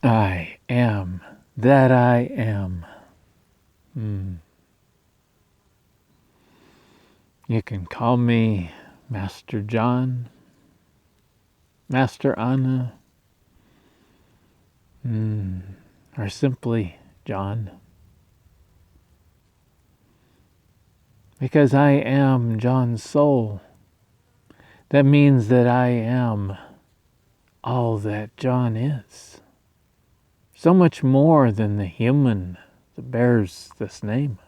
I am that I am. You can call me Master John, Master Anna, or simply John. Because I am John's soul. That means that I am all that John is. So much more than the human that bears this name.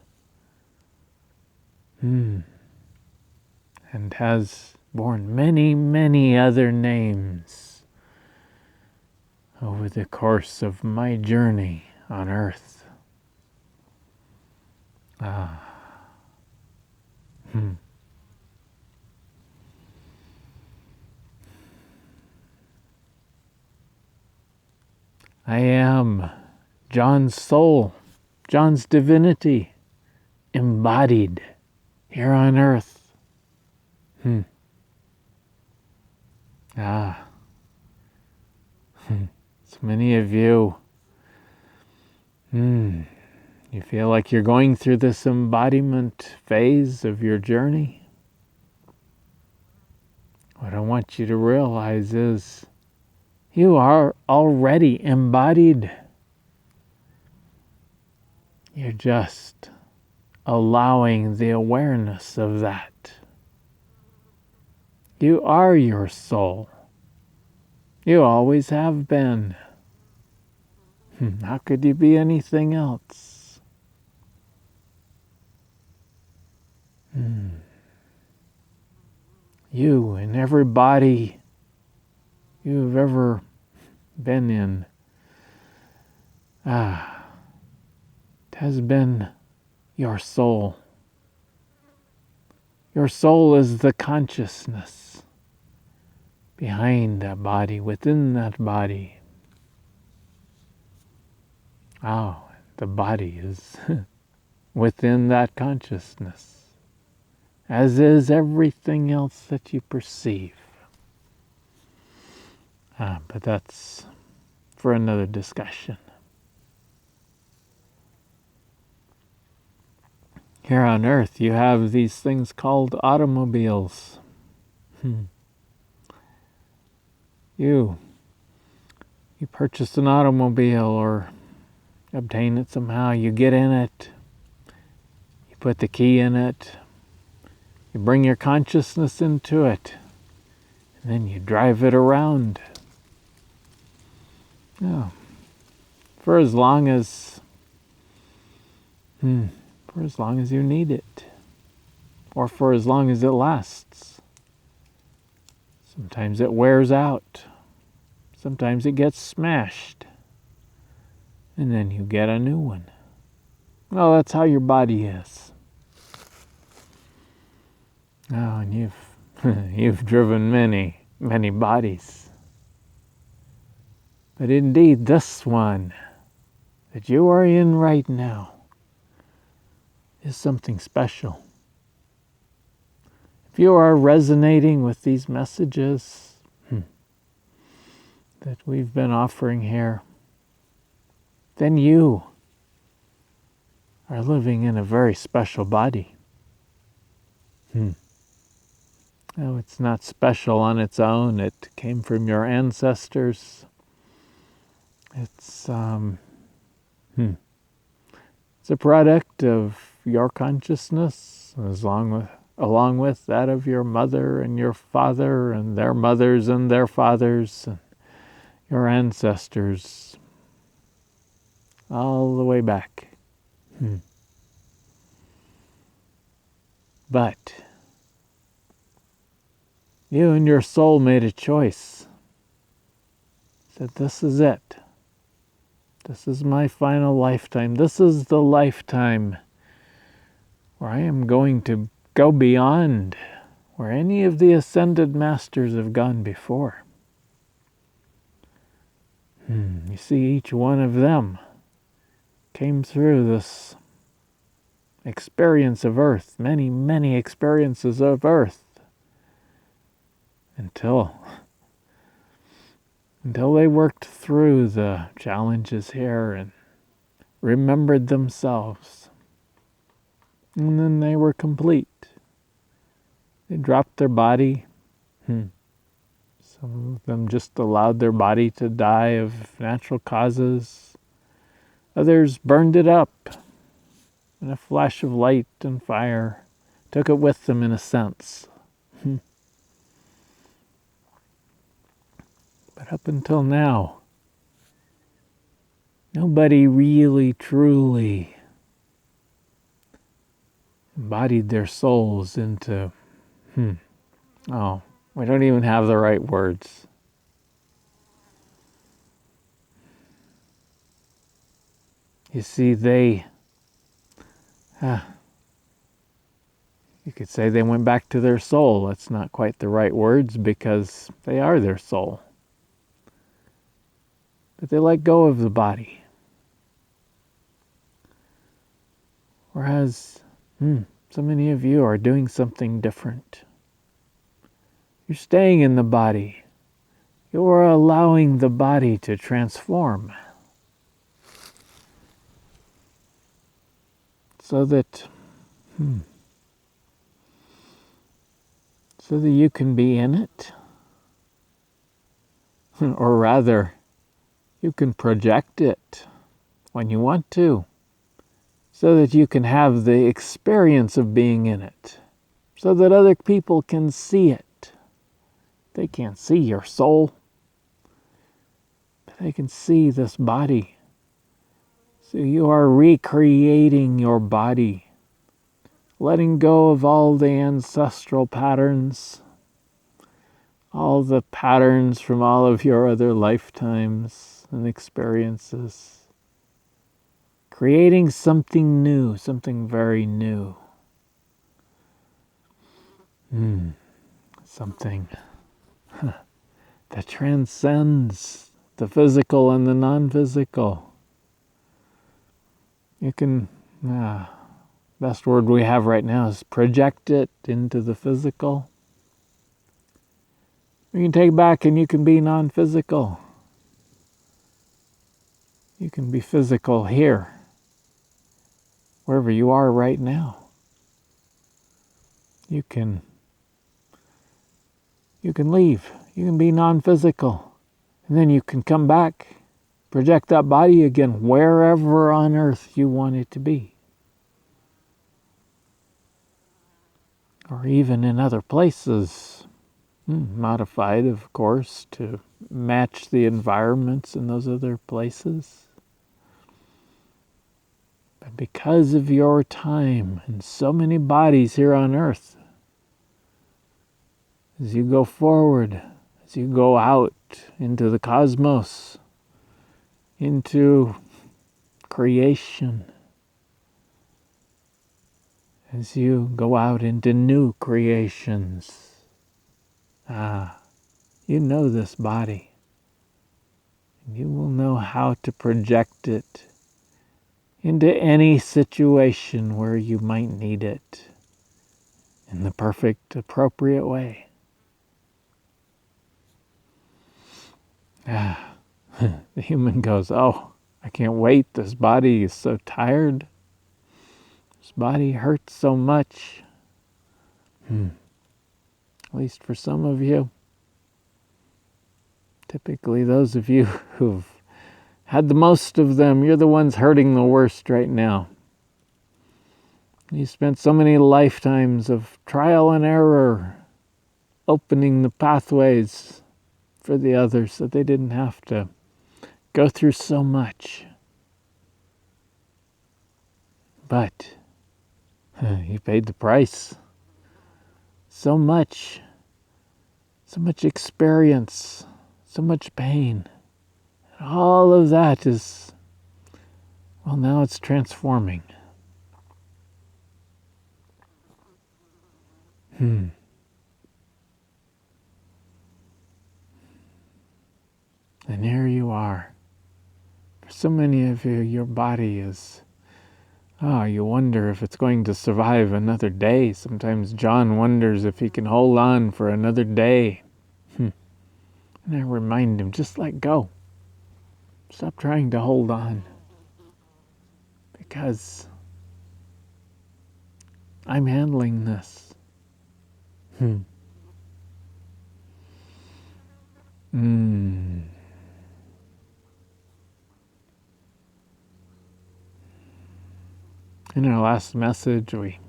And has borne many, many other names over the course of my journey on earth. I am John's soul, John's divinity, embodied here on earth. So many of you, you feel like you're going through this embodiment phase of your journey. What I want you to realize is you are already embodied. You're just allowing the awareness of that. You are your soul. You always have been. How could you be anything else? You and every body you've ever been in has been your soul. Your soul is the consciousness behind that body, within that body. The body is within that consciousness, as is everything else that you perceive. But that's for another discussion. Here on earth, you have these things called automobiles. You purchase an automobile or obtain it somehow. You get in it. You put the key in it. You bring your consciousness into it. And then you drive it around. For as long as you need it, or for as long as it lasts. Sometimes it wears out. Sometimes it gets smashed. And then you get a new one. Well, that's how your body is. And you've driven many, many bodies. But indeed, this one that you are in right now is something special. If you are resonating with these messages that we've been offering here, then you are living in a very special body. No, it's not special on its own. It came from your ancestors. It's a product of your consciousness, along with that of your mother and your father and their mothers and their fathers, and your ancestors, all the way back. But you and your soul made a choice. Said, this is it. This is my final lifetime. This is the lifetime where I am going to go beyond where any of the ascended masters have gone before. You see, each one of them came through this experience of earth, many, many experiences of earth, until until they worked through the challenges here and remembered themselves. And then they were complete. They dropped their body. Some of them just allowed their body to die of natural causes. Others burned it up in a flash of light and fire, took it with them in a sense. But up until now, nobody really, truly embodied their souls into, we don't even have the right words. You see, you could say they went back to their soul. That's not quite the right words because they are their soul. But they let go of the body. Whereas, so many of you are doing something different. You're staying in the body. You're allowing the body to transform. So that you can be in it. Or rather, you can project it when you want to. So that you can have the experience of being in it. So that other people can see it. They can't see your soul. But they can see this body. So you are recreating your body, letting go of all the ancestral patterns, all the patterns from all of your other lifetimes and experiences, creating something new, something very new, something that transcends the physical and the non-physical. You can, best word we have right now is project it into the physical. You can take it back and you can be non-physical. You can be physical here, wherever you are right now. You can leave. You can be non-physical. And then you can come back, project that body again wherever on earth you want it to be. Or even in other places, modified, of course, to match the environments in those other places. But because of your time and so many bodies here on earth, as you go forward, as you go out into the cosmos, into creation, as you go out into new creations, you know this body. And you will know how to project it into any situation where you might need it in the perfect, appropriate way. The human goes, I can't wait. This body is so tired. This body hurts so much. At least for some of you. Typically, those of you who've had the most of them, you're the ones hurting the worst right now. You spent so many lifetimes of trial and error, opening the pathways for the others so they didn't have to go through so much. But you paid the price. So much experience, so much pain. And all of that is, now it's transforming. And here you are. For so many of you, your body is, you wonder if it's going to survive another day. Sometimes John wonders if he can hold on for another day. And And I remind him, just let go. Stop trying to hold on. Because I'm handling this. In our last message, we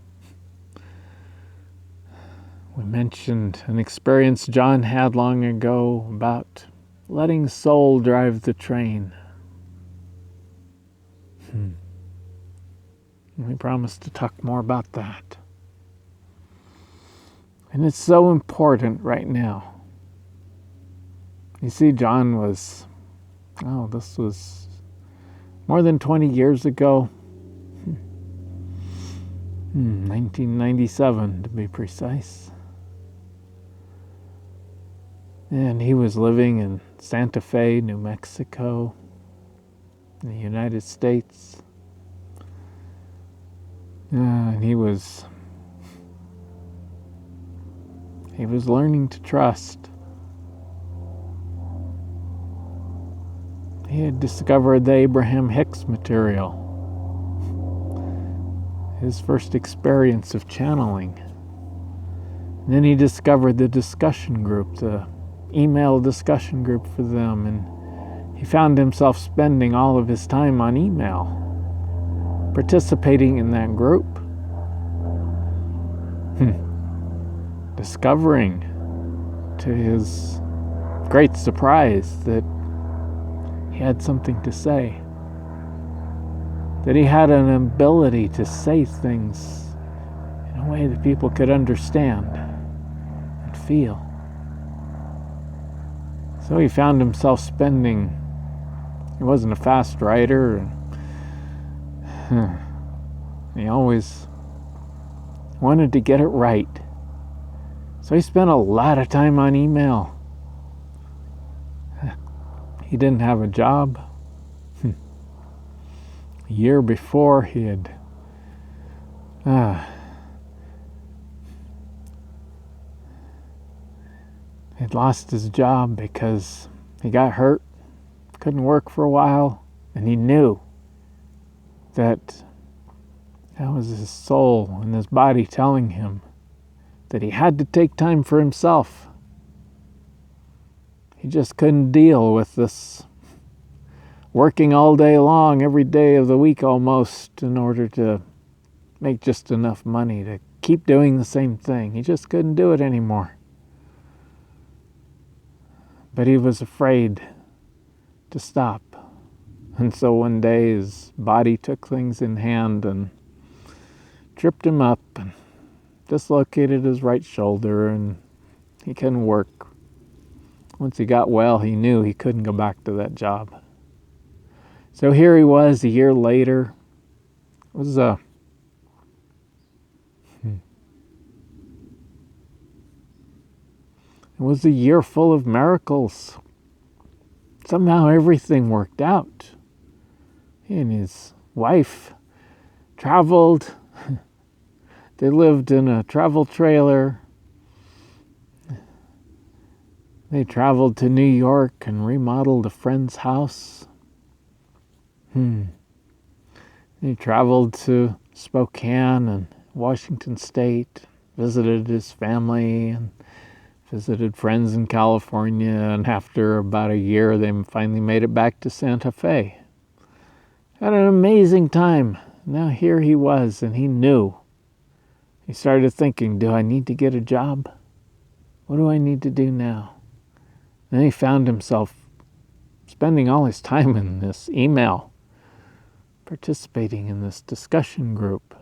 mentioned an experience John had long ago about letting soul drive the train. And we promised to talk more about that. And it's so important right now. You see, John was, this was more than 20 years ago. 1997 to be precise. And he was living in Santa Fe, New Mexico, in the United States. And he was learning to trust. He had discovered the Abraham Hicks material, his first experience of channeling. And then he discovered the discussion group, the email discussion group for them, and he found himself spending all of his time on email, participating in that group, discovering to his great surprise that he had something to say, that he had an ability to say things in a way that people could understand and feel. So he found himself spending, he wasn't a fast writer, and he always wanted to get it right. So he spent a lot of time on email. He didn't have a job. A year before, he had lost his job because he got hurt, couldn't work for a while, and he knew that was his soul and his body telling him that he had to take time for himself. He just couldn't deal with this working all day long, every day of the week almost, in order to make just enough money to keep doing the same thing. He just couldn't do it anymore. But he was afraid to stop. And so one day his body took things in hand and tripped him up and dislocated his right shoulder, and he couldn't work. Once he got well, he knew he couldn't go back to that job. So here he was a year later. It was a year full of miracles. Somehow everything worked out. He and his wife traveled. They lived in a travel trailer. They traveled to New York and remodeled a friend's house. He traveled to Spokane and Washington State, visited his family and visited friends in California, and after about a year they finally made it back to Santa Fe. Had an amazing time. Now here he was, and he knew. He started thinking, do I need to get a job? What do I need to do now? Then he found himself spending all his time in this email, participating in this discussion group.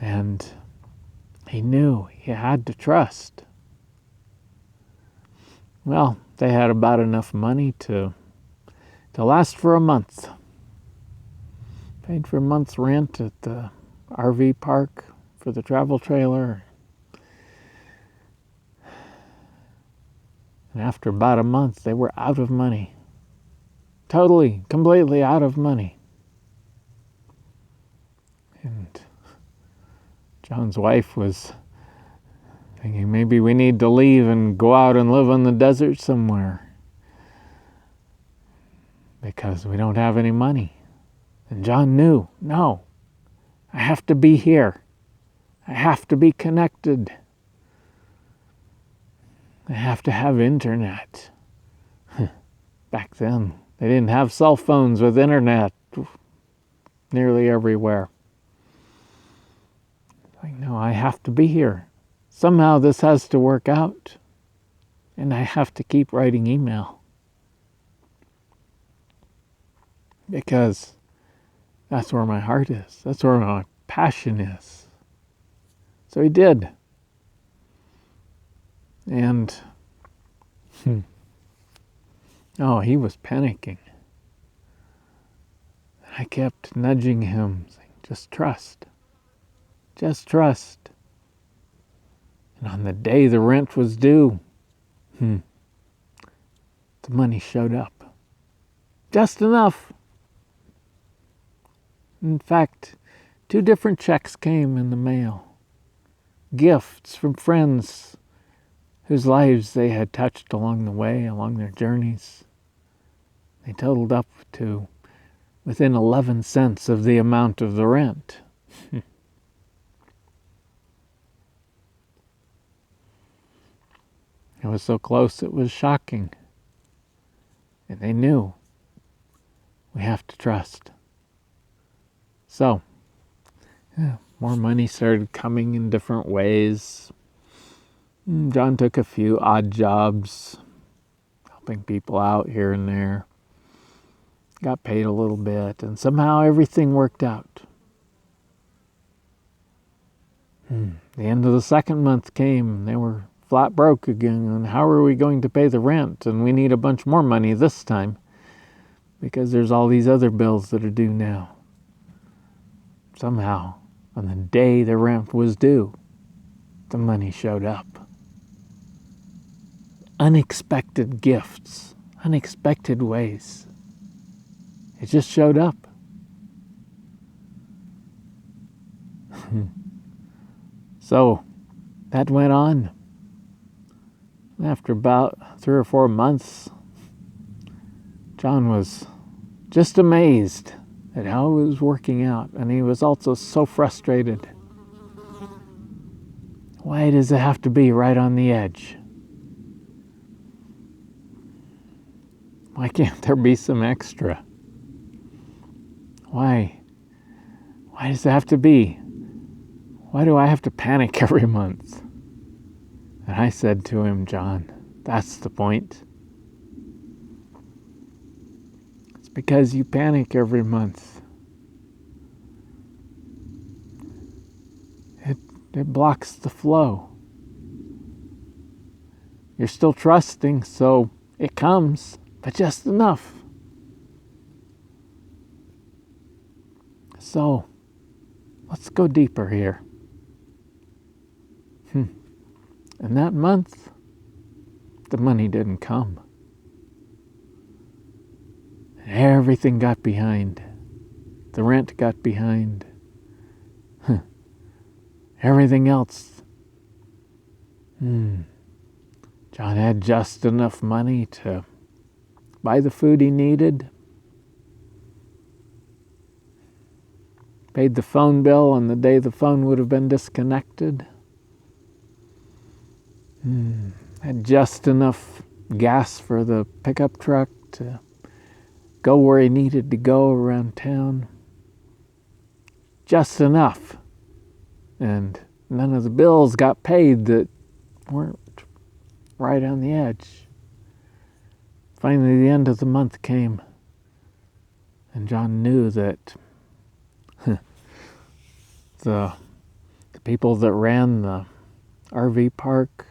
And he knew he had to trust. Well, they had about enough money to last for a month. Paid for a month's rent at the RV park for the travel trailer. And after about a month, they were out of money. Totally, completely out of money. And John's wife was thinking maybe we need to leave and go out and live in the desert somewhere because we don't have any money. And John knew, no, I have to be here. I have to be connected. I have to have internet. Back then, they didn't have cell phones with internet nearly everywhere. Like, no, I have to be here. Somehow this has to work out. And I have to keep writing email. Because that's where my heart is. That's where my passion is. So he did. And, he was panicking. I kept nudging him, saying, just trust. Just trust. And on the day the rent was due, the money showed up. Just enough. In fact, 2 different checks came in the mail. Gifts from friends whose lives they had touched along the way, along their journeys. They totaled up to within 11 cents of the amount of the rent. It was so close it was shocking. And they knew we have to trust. So, more money started coming in different ways. John took a few odd jobs, helping people out here and there. Got paid a little bit, and somehow everything worked out. The end of the second month came, and they were flat broke again, and how are we going to pay the rent? And we need a bunch more money this time, because there's all these other bills that are due now. Somehow, on the day the rent was due, the money showed up. Unexpected gifts, unexpected ways. It just showed up. So, that went on. After about 3 or 4 months, John was just amazed at how it was working out, and he was also so frustrated. Why does it have to be right on the edge? Why can't there be some extra? Why? Why does it have to be? Why do I have to panic every month? And I said to him, John, that's the point. It's because you panic every month. It blocks the flow. You're still trusting, so it comes, but just enough. So, let's go deeper here. And that month, the money didn't come. Everything got behind. The rent got behind. Everything else. John had just enough money to buy the food he needed. Paid the phone bill on the day the phone would have been disconnected. Had just enough gas for the pickup truck to go where he needed to go around town. Just enough. And none of the bills got paid that weren't right on the edge. Finally, the end of the month came, and John knew that the people that ran the RV park,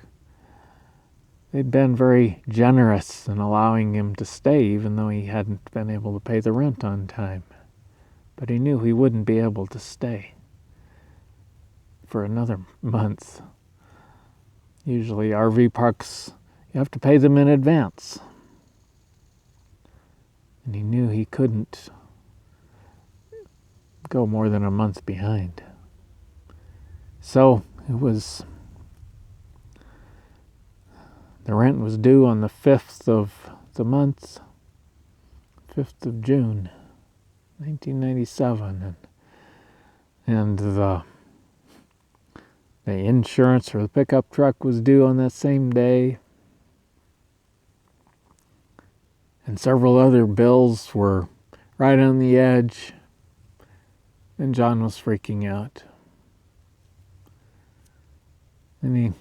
they'd been very generous in allowing him to stay, even though he hadn't been able to pay the rent on time. But he knew he wouldn't be able to stay for another month. Usually RV parks, you have to pay them in advance. And he knew he couldn't go more than a month behind. So it was The rent was due on the 5th of the month, 5th of June, 1997. And the insurance for the pickup truck was due on that same day. And several other bills were right on the edge. And John was freaking out. And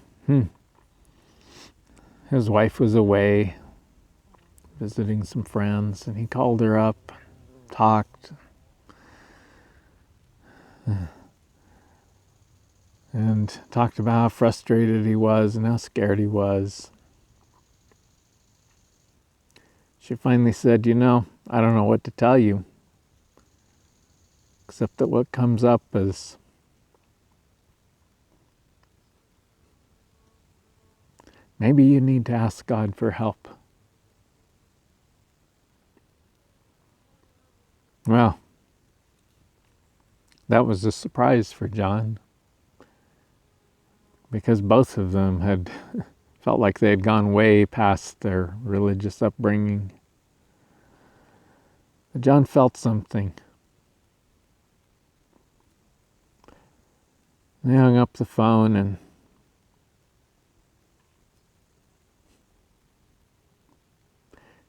his wife was away visiting some friends, and he called her up, talked, and talked about how frustrated he was and how scared he was. She finally said, I don't know what to tell you, except that what comes up is maybe you need to ask God for help. Well, that was a surprise for John, because both of them had felt like they had gone way past their religious upbringing. But John felt something. They hung up the phone, and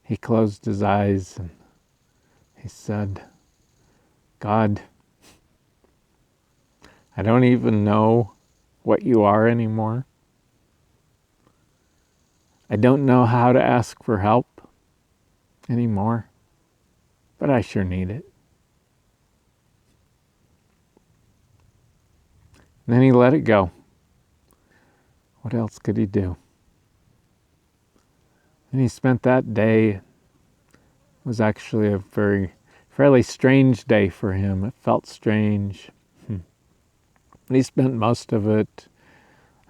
he closed his eyes and he said, God, I don't even know what you are anymore. I don't know how to ask for help anymore, but I sure need it. And then he let it go. What else could he do? And he spent that day. It was actually a fairly strange day for him. It felt strange. But he spent most of it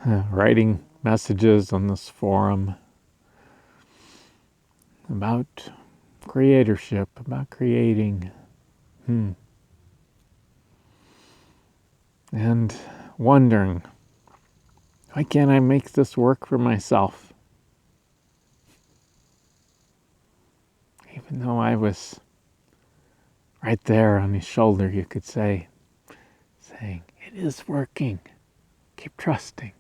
writing messages on this forum about creatorship, about creating. And wondering, why can't I make this work for myself? Even though I was right there on his shoulder, you could say, saying, it is working. Keep trusting.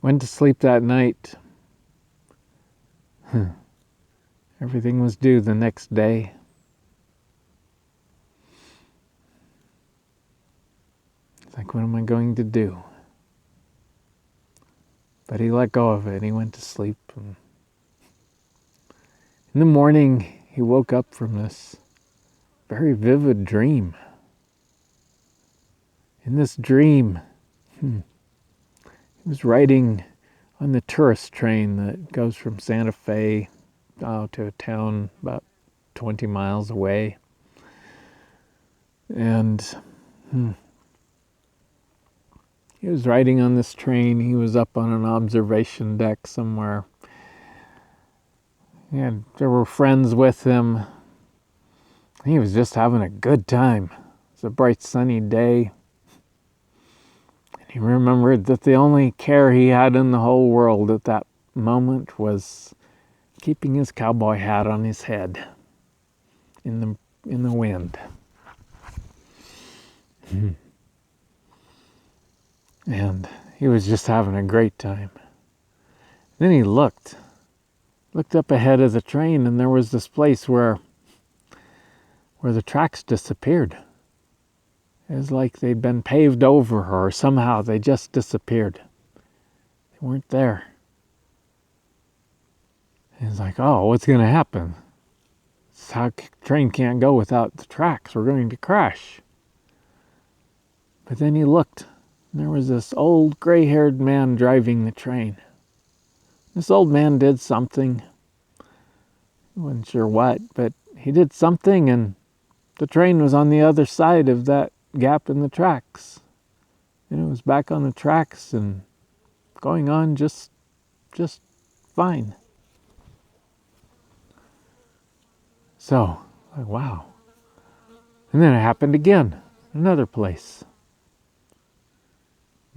Went to sleep that night. Everything was due the next day. It's like, what am I going to do? But he let go of it. He went to sleep. And in the morning, he woke up from this very vivid dream. In this dream, he was riding on the tourist train that goes from Santa Fe to a town about 20 miles away. And he was riding on this train. He was up on an observation deck somewhere. And there were friends with him. He was just having a good time. It was a bright sunny day. And he remembered that the only care he had in the whole world at that moment was keeping his cowboy hat on his head in the wind. And he was just having a great time. Then he looked up ahead of the train, and there was this place where the tracks disappeared. It was like they'd been paved over, or somehow they just disappeared. They weren't there. And he's like, oh, what's going to happen? The train can't go without the tracks. We're going to crash. But then he looked, and there was this old gray-haired man driving the train. This old man did something. He wasn't sure what, but he did something, and the train was on the other side of that gap in the tracks. And it was back on the tracks and going on just fine. So, like, wow. And then it happened again, another place.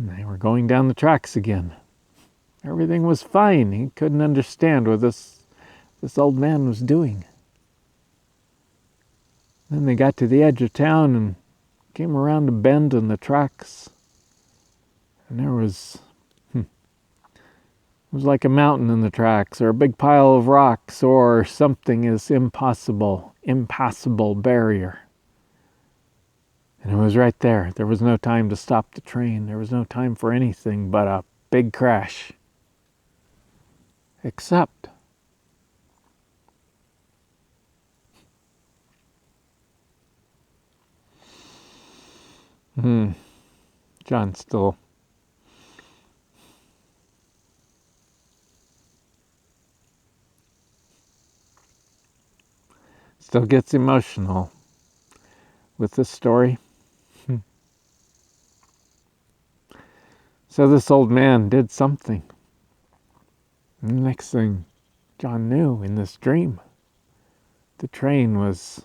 And they were going down the tracks again. Everything was fine. He couldn't understand what this old man was doing. Then they got to the edge of town and came around a bend in the tracks. And there was, it was like a mountain in the tracks, or a big pile of rocks, or something as impassable barrier. And it was right there. There was no time to stop the train. There was no time for anything but a big crash. Except John still gets emotional with this story. So this old man did something. And the next thing John knew in this dream, the train was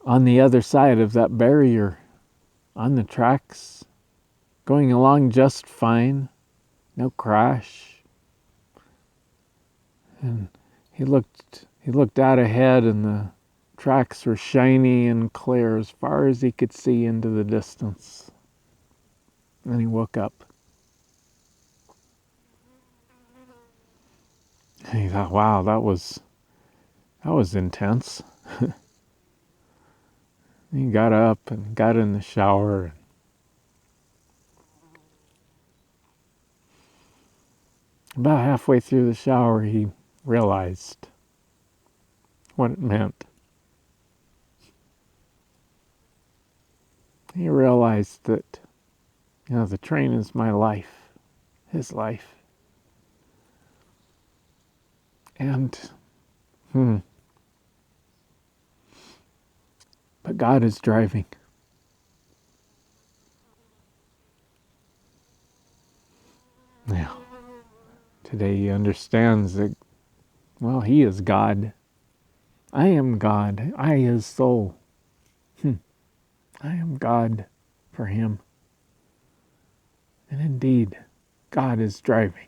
on the other side of that barrier, on the tracks, going along just fine, no crash. And he looked out ahead, and the tracks were shiny and clear as far as he could see into the distance. And he woke up. And he thought, wow, that was intense. He got up and got in the shower. About halfway through the shower, he realized what it meant. He realized that, the train is my life, his life. And, but God is driving. Now, today he understands that, he is God. I am God. I, his soul. I am God for him. And indeed, God is driving.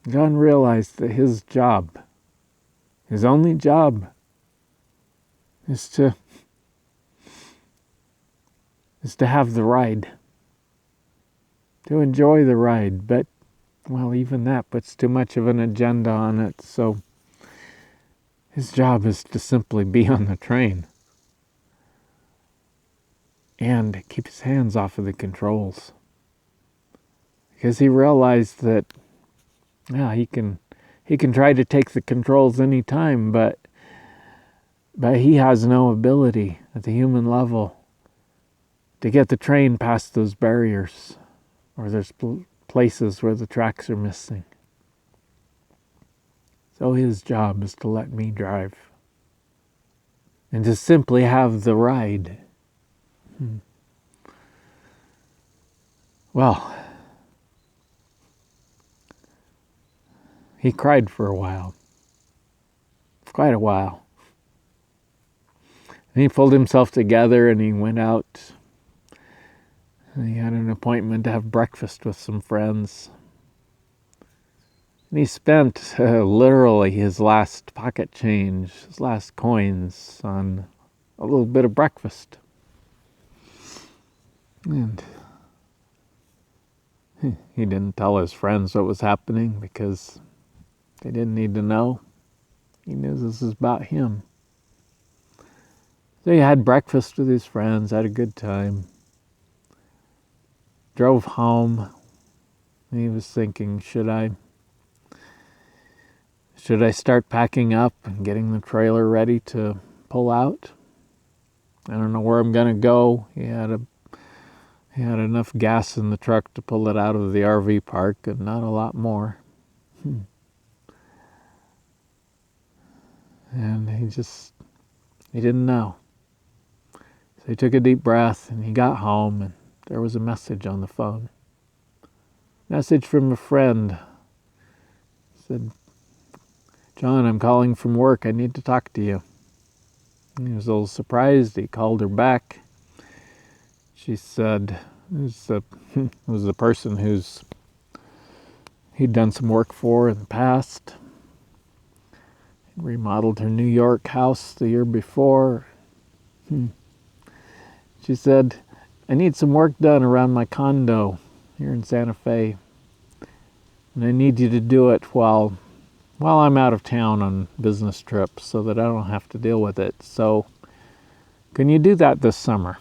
John realized that his job, his only job, is to have the ride, to enjoy the ride. But, even that puts too much of an agenda on it. So his job is to simply be on the train and keep his hands off of the controls. Because he realized that, he can try to take the controls any time, but he has no ability at the human level to get the train past those barriers, or there's places where the tracks are missing. So his job is to let me drive and to simply have the ride. Well, he cried for a while, quite a while. And he pulled himself together and he went out. And he had an appointment to have breakfast with some friends. And he spent literally his last pocket change, his last coins on a little bit of breakfast. And he didn't tell his friends what was happening because they didn't need to know. He knew this was about him. So he had breakfast with his friends, had a good time. Drove home. And he was thinking, should I start packing up and getting the trailer ready to pull out? I don't know where I'm going to go. He had enough gas in the truck to pull it out of the RV park, and not a lot more. And he didn't know. So he took a deep breath and he got home, and there was a message on the phone. Message from a friend. He said, John, I'm calling from work. I need to talk to you. And he was a little surprised. He called her back. she said, it was the person he'd done some work for in the past. Remodeled her New York house the year before. She said, I need some work done around my condo here in Santa Fe. And I need you to do it while I'm out of town on business trips so that I don't have to deal with it. So, can you do that this summer?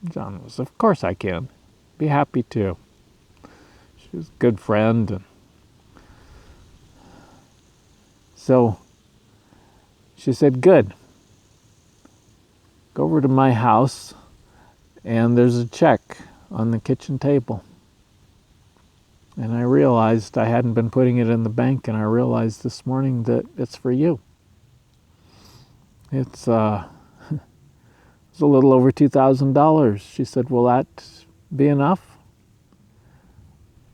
John was, of course I can. Be happy to. She was a good friend. And so, she said, good. Go over to my house and there's a check on the kitchen table. And I realized I hadn't been putting it in the bank, and I realized this morning that it's for you. It's a little over $2,000. She said, will that be enough?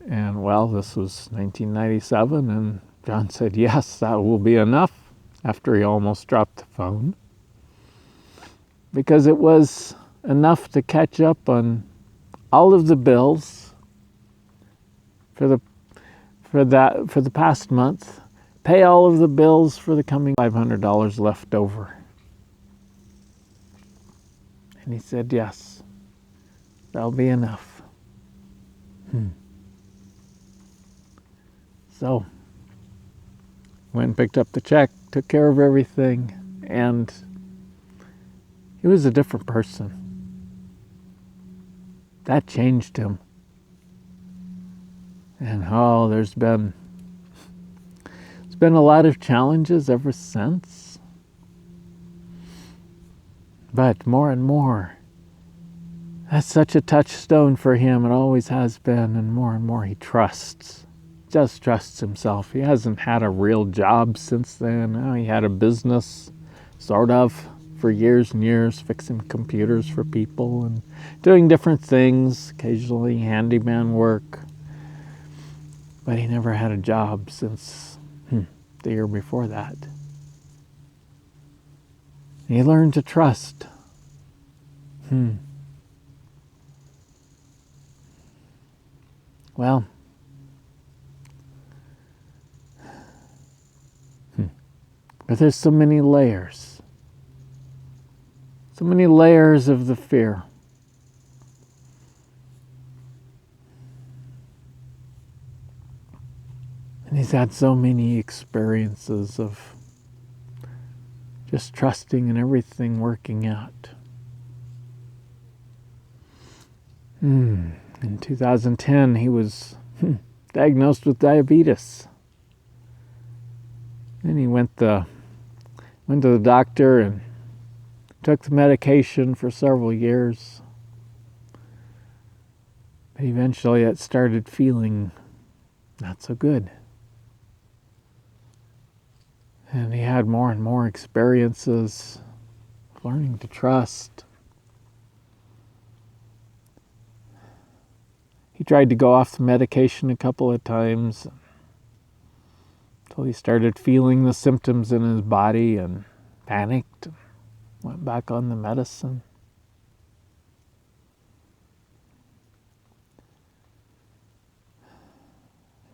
And well, this was 1997, and John said, yes, that will be enough, after he almost dropped the phone. Because it was enough to catch up on all of the bills for the past month, pay all of the bills for the coming $500 left over. And he said, yes, that'll be enough. So, went and picked up the check, took care of everything, and he was a different person. That changed him. And there's been a lot of challenges ever since. But more and more, that's such a touchstone for him. It always has been. And more he trusts. Just trusts himself. He hasn't had a real job since then. He had a business, sort of, for years and years, fixing computers for people and doing different things, occasionally handyman work. But he never had a job since the year before that. He learned to trust. Well, but there's so many layers. So many layers of the fear. And he's had so many experiences of just trusting and everything working out. In 2010, he was diagnosed with diabetes. Then he went to the doctor and took the medication for several years. But eventually it started feeling not so good. And he had more and more experiences of learning to trust. He tried to go off the medication a couple of times until he started feeling the symptoms in his body and panicked and went back on the medicine.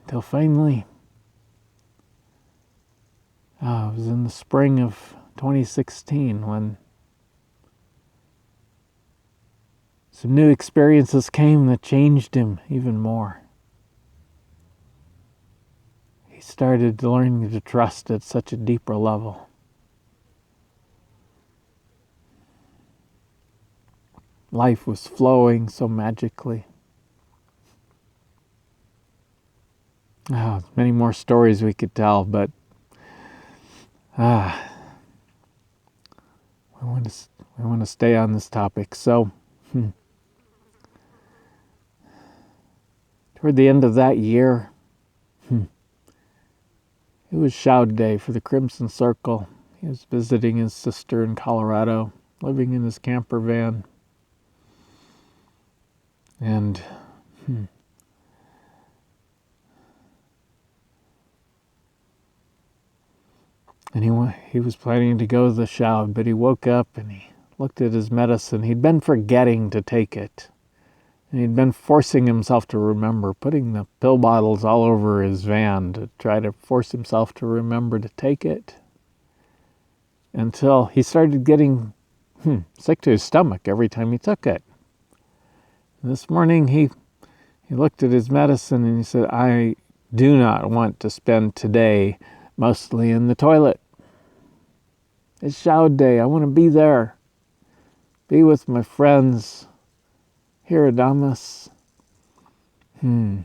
Until finally, it was in the spring of 2016 when some new experiences came that changed him even more. He started learning to trust at such a deeper level. Life was flowing so magically. Many more stories we could tell, but we want to stay on this topic. So, toward the end of that year, it was Shout Day for the Crimson Circle. He was visiting his sister in Colorado, living in his camper van. And he was planning to go to the shout, but he woke up and he looked at his medicine. He'd been forgetting to take it. And he'd been forcing himself to remember, putting the pill bottles all over his van to try to force himself to remember to take it. Until he started getting sick to his stomach every time he took it. And this morning he looked at his medicine and he said, I do not want to spend today mostly in the toilet. It's Shoud Day. I want to be there. Be with my friends. Hear Adamus. And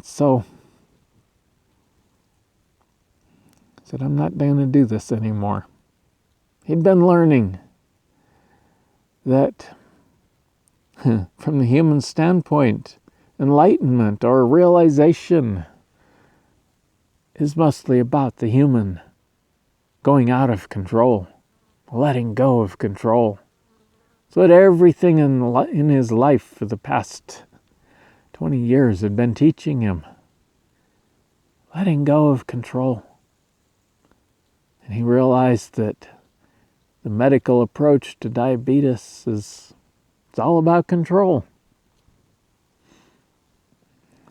so I said, I'm not going to do this anymore. He'd been learning that from the human standpoint, enlightenment or realization is mostly about the human going out of control, letting go of control. So that everything in his life for the past 20 years had been teaching him. Letting go of control. And he realized that the medical approach to diabetes it's all about control.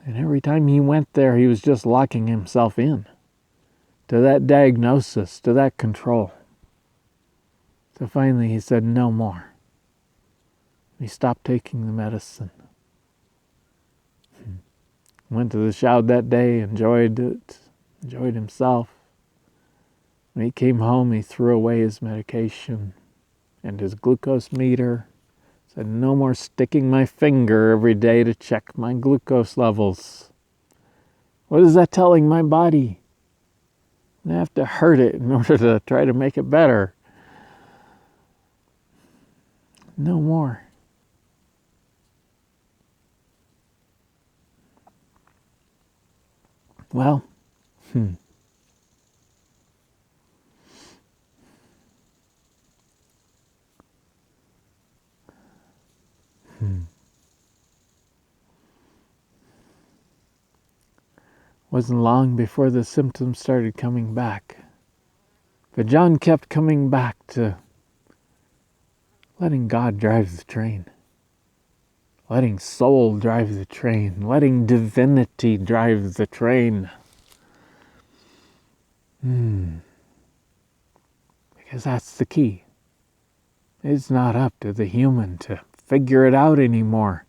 And every time he went there, he was just locking himself in to that diagnosis, to that control. So finally he said, no more. He stopped taking the medicine. Went to the Shoud that day, enjoyed it, enjoyed himself. When he came home, he threw away his medication and his glucose meter. Said, no more sticking my finger every day to check my glucose levels. What is that telling my body? I have to hurt it in order to try to make it better. No more. Well, Wasn't long before the symptoms started coming back. But John kept coming back to letting God drive the train. Letting soul drive the train. Letting divinity drive the train. Because that's the key. It's not up to the human to figure it out anymore.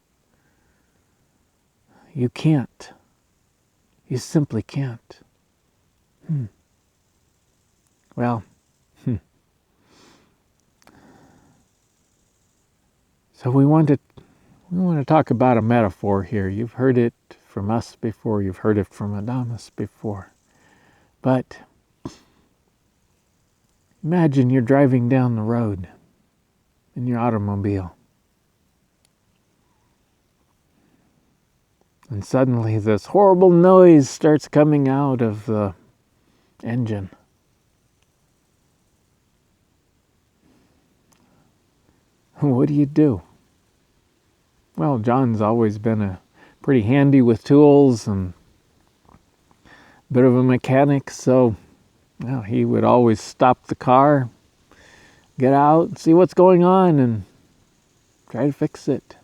You can't. You simply can't. Well, so we want to talk about a metaphor here. You've heard it from us before. You've heard it from Adamus before. But imagine you're driving down the road in your automobile. And suddenly this horrible noise starts coming out of the engine. What do? Well, John's always been pretty handy with tools and a bit of a mechanic, so he would always stop the car, get out, see what's going on, and try to fix it.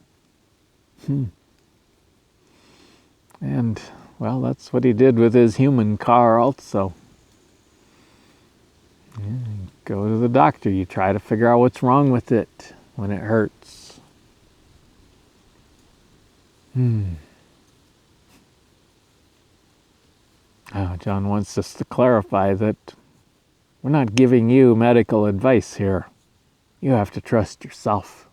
And, well, that's what he did with his human car also. You go to the doctor, you try to figure out what's wrong with it when it hurts. John wants us to clarify that we're not giving you medical advice here. You have to trust yourself.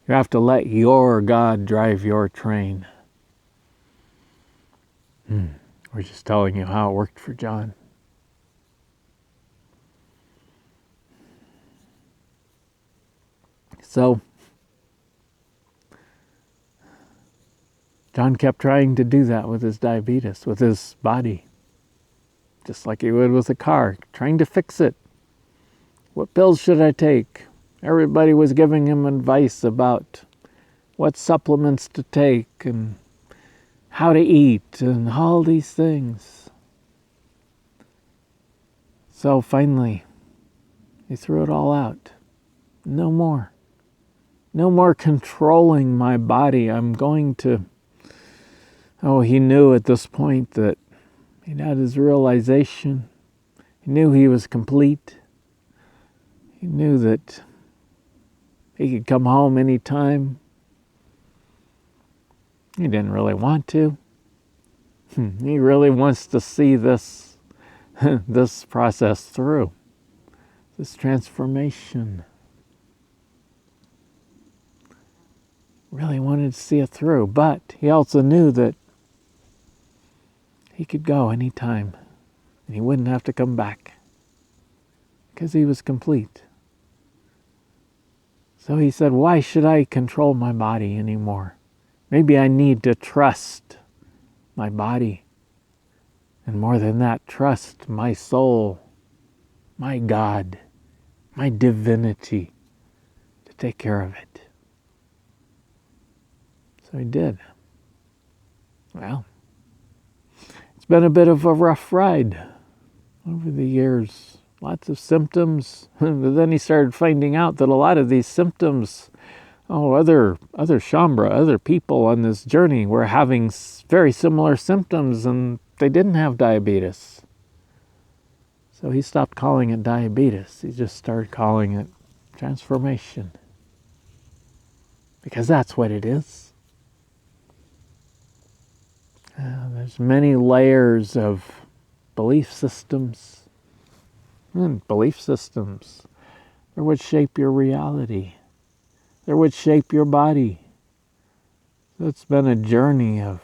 You have to let your God drive your train. We're just telling you how it worked for John. So, John kept trying to do that with his diabetes, with his body. Just like he would with a car, trying to fix it. What pills should I take? Everybody was giving him advice about what supplements to take and how to eat and all these things. So finally, He threw it all out. No more. No more controlling my body. I'm going to... Oh, he knew at this point that he'd had his realization. He knew he was complete. He knew that he could come home anytime. He didn't really want to. He really wants to see this, this process through. This transformation. Really wanted to see it through. But he also knew that he could go anytime. And he wouldn't have to come back. Because he was complete. So he said, why should I control my body anymore? Maybe I need to trust my body. And more than that, trust my soul, my God, my divinity to take care of it. So he did. Well, it's been a bit of a rough ride over the years. Lots of symptoms. But then he started finding out that a lot of these symptoms, other Shambra, other people on this journey were having very similar symptoms, and they didn't have diabetes. So he stopped calling it diabetes. He just started calling it transformation. Because that's what it is. There's many layers of belief systems. And belief systems, they're what shape your reality. They're what shape your body. So it's been a journey of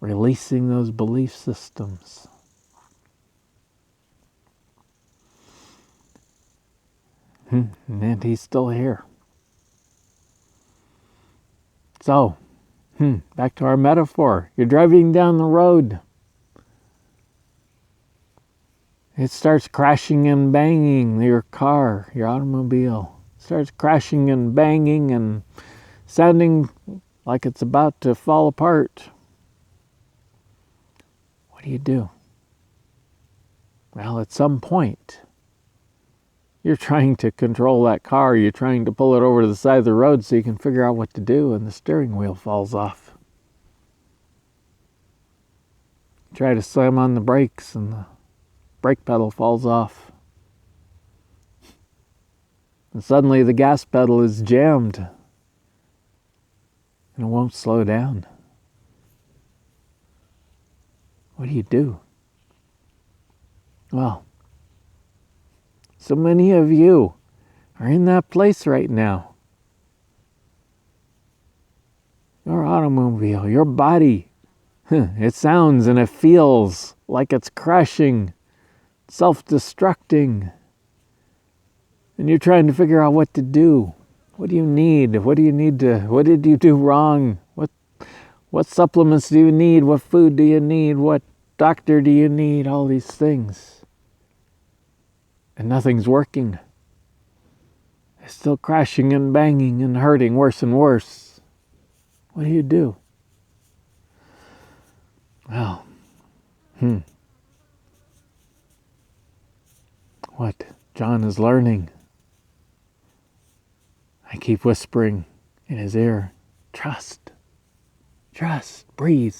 releasing those belief systems. And he's still here. So, back to our metaphor. You're driving down the road. It starts crashing and banging. Your car, your automobile, starts crashing and banging and sounding like it's about to fall apart. What do you do? Well, at some point, you're trying to control that car. You're trying to pull it over to the side of the road so you can figure out what to do, and the steering wheel falls off. You try to slam on the brakes, and the brake pedal falls off. And suddenly the gas pedal is jammed, and it won't slow down. What do you do? Well, so many of you are in that place right now. Your automobile, your body, it sounds and it feels like it's crashing, self-destructing. And you're trying to figure out what to do. What do you need? What did you do wrong? What supplements do you need? What food do you need? What doctor do you need? All these things. And nothing's working. It's still crashing and banging and hurting worse and worse. What do you do? Well, what John is learning, I keep whispering in his ear, trust, breathe,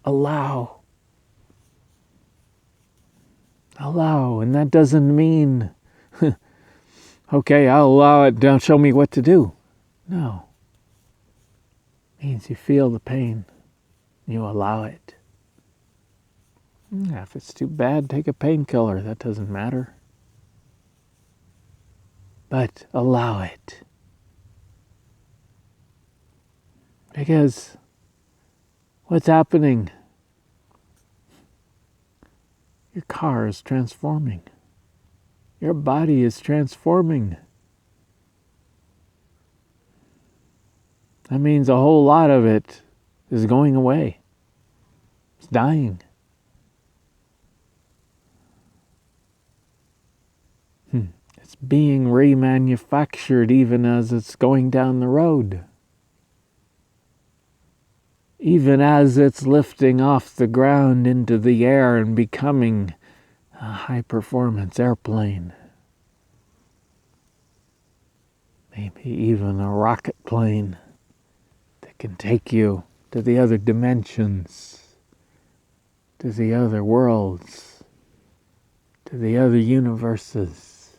allow. And that doesn't mean, okay, I'll allow it, don't show me what to do. No. It means you feel the pain, you allow it. If it's too bad, take a painkiller, that doesn't matter. But allow it. Because what's happening? Your car is transforming. Your body is transforming. That means a whole lot of it is going away. It's dying. It's being remanufactured even as it's going down the road. Even as it's lifting off the ground into the air and becoming a high-performance airplane, maybe even a rocket plane that can take you to the other dimensions, to the other worlds, to the other universes,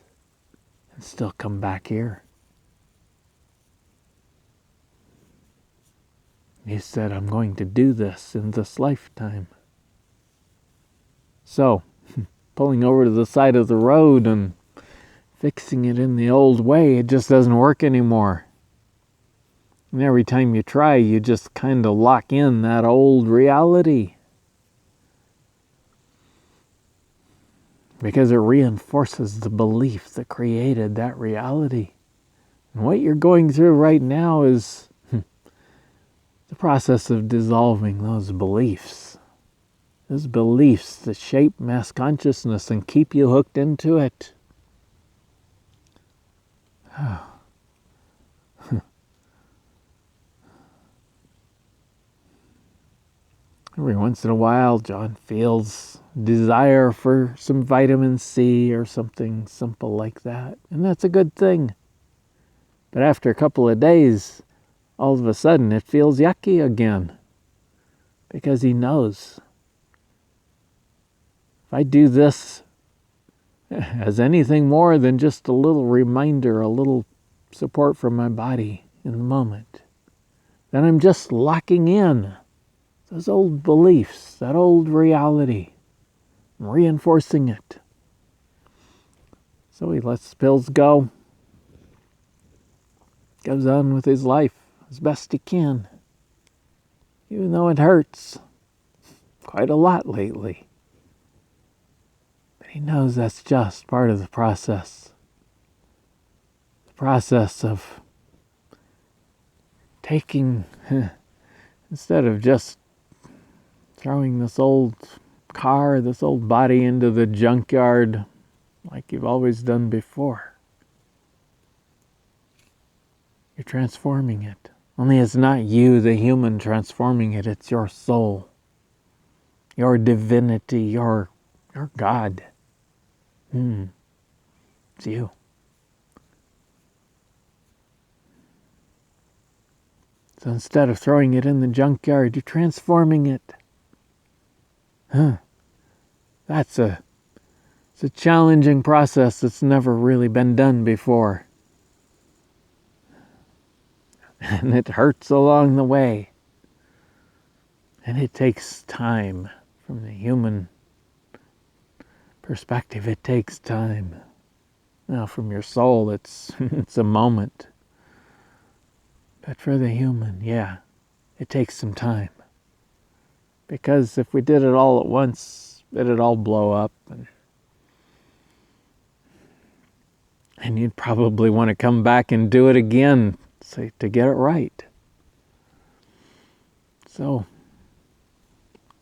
and still come back here. He said, I'm going to do this in this lifetime. So, pulling over to the side of the road and fixing it in the old way, it just doesn't work anymore. And every time you try, you just kind of lock in that old reality. Because it reinforces the belief that created that reality. And what you're going through right now is the process of dissolving those beliefs. Those beliefs that shape mass consciousness and keep you hooked into it. Every once in a while, John feels desire for some vitamin C or something simple like that. And that's a good thing. But after a couple of days, all of a sudden it feels yucky again. Because he knows, if I do this as anything more than just a little reminder, a little support from my body in the moment, then I'm just locking in those old beliefs, that old reality, reinforcing it. So he lets the pills go, goes on with his life as best he can, even though it hurts quite a lot lately. But he knows that's just part of the process. The process of taking, instead of just throwing this old car, this old body into the junkyard like you've always done before. You're transforming it. Only it's not you, the human, transforming it. It's your soul, your divinity, your God. It's you. So instead of throwing it in the junkyard, you're transforming it. It's a challenging process that's never really been done before. And it hurts along the way. And it takes time. From the human perspective, it takes time. Now, from your soul, it's a moment. But for the human, it takes some time. Because if we did it all at once, it'd all blow up. And you'd probably want to come back and do it again, say, to get it right. So,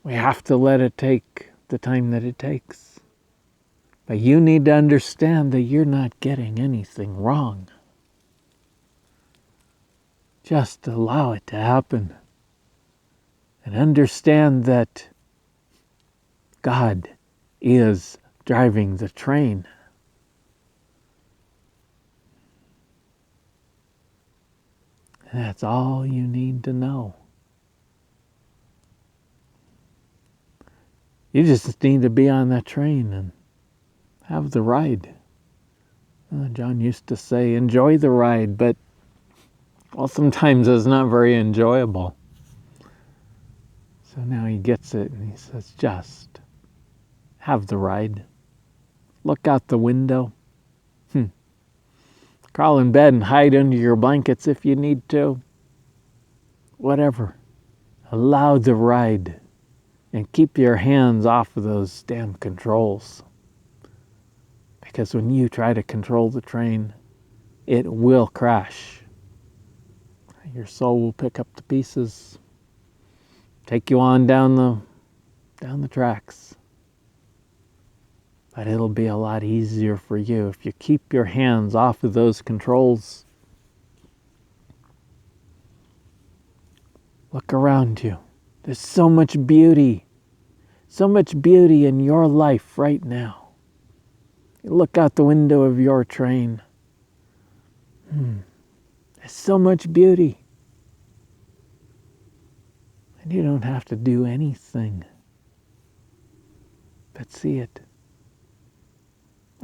we have to let it take the time that it takes. But you need to understand that you're not getting anything wrong. Just allow it to happen. And understand that God is driving the train. And that's all you need to know. You just need to be on that train and have the ride. John used to say, enjoy the ride, but sometimes it's not very enjoyable. So now he gets it and he says, just have the ride. Look out the window. Crawl in bed and hide under your blankets if you need to. Whatever. Allow the ride. And keep your hands off of those damn controls. Because when you try to control the train, it will crash. Your soul will pick up the pieces, take you on down the tracks. But it'll be a lot easier for you if you keep your hands off of those controls. Look around you. There's so much beauty in your life right now. You look out the window of your train. There's so much beauty. And you don't have to do anything but see it.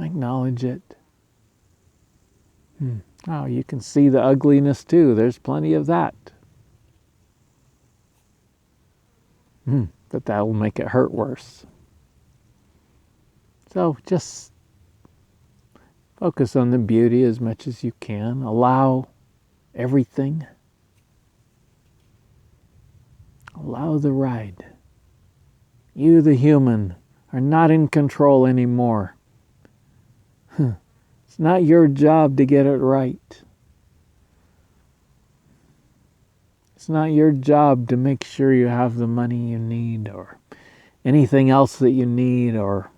Acknowledge it. Oh, you can see the ugliness too. There's plenty of that. But that will make it hurt worse. So just focus on the beauty as much as you can. Allow everything. Allow the ride. You, the human, are not in control anymore. It's not your job to get it right. It's not your job to make sure you have the money you need or anything else that you need or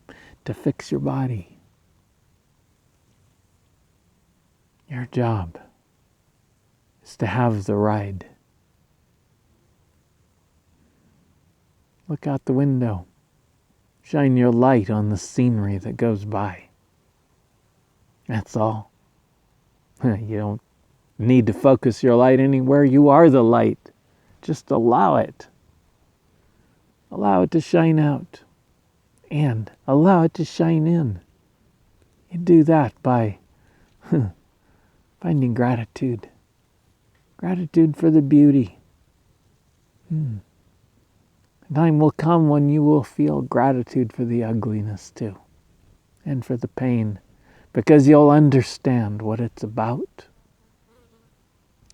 to fix your body. Your job is to have the ride. Look out the window. Shine your light on the scenery that goes by. That's all. You don't need to focus your light anywhere. You are the light. Just allow it. Allow it to shine out. And allow it to shine in. You do that by finding gratitude. Gratitude for the beauty. A time will come when you will feel gratitude for the ugliness too. And for the pain. Because you'll understand what it's about.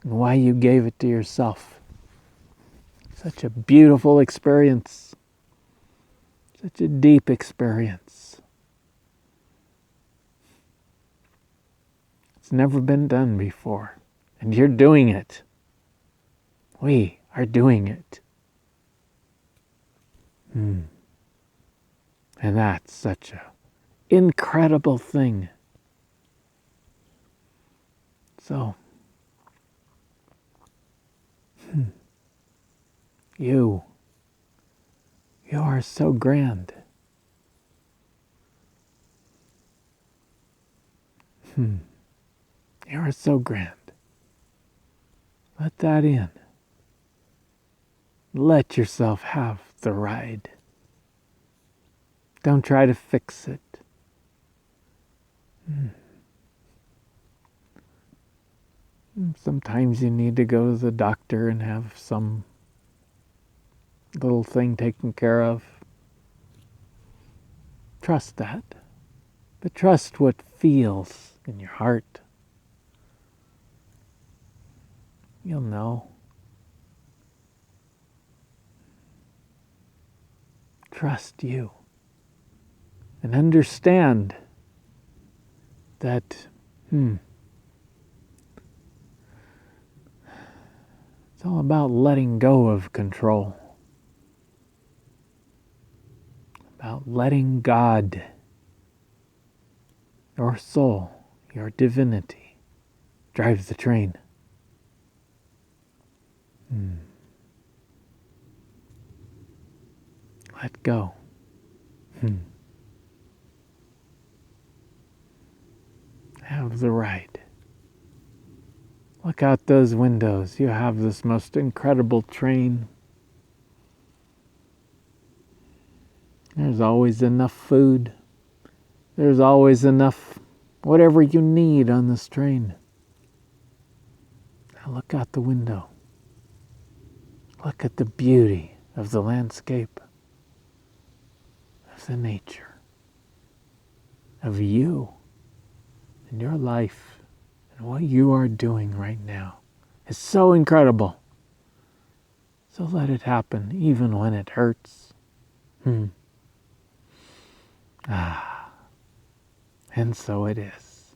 And why you gave it to yourself. Such a beautiful experience. Such a deep experience. It's never been done before. And you're doing it. We are doing it. And that's such an incredible thing. So, you are so grand. You are so grand. Let that in. Let yourself have the ride. Don't try to fix it. Sometimes you need to go to the doctor and have some little thing taken care of. Trust that. But trust what feels in your heart. You'll know. Trust you. And understand that, it's all about letting go of control. About letting God, your soul, your divinity, drive the train. Let go. Have the ride. Look out those windows. You have this most incredible train. There's always enough food. There's always enough whatever you need on this train. Now look out the window. Look at the beauty of the landscape, of the nature, of you and your life and what you are doing right now. It's so incredible. So let it happen even when it hurts. And so it is.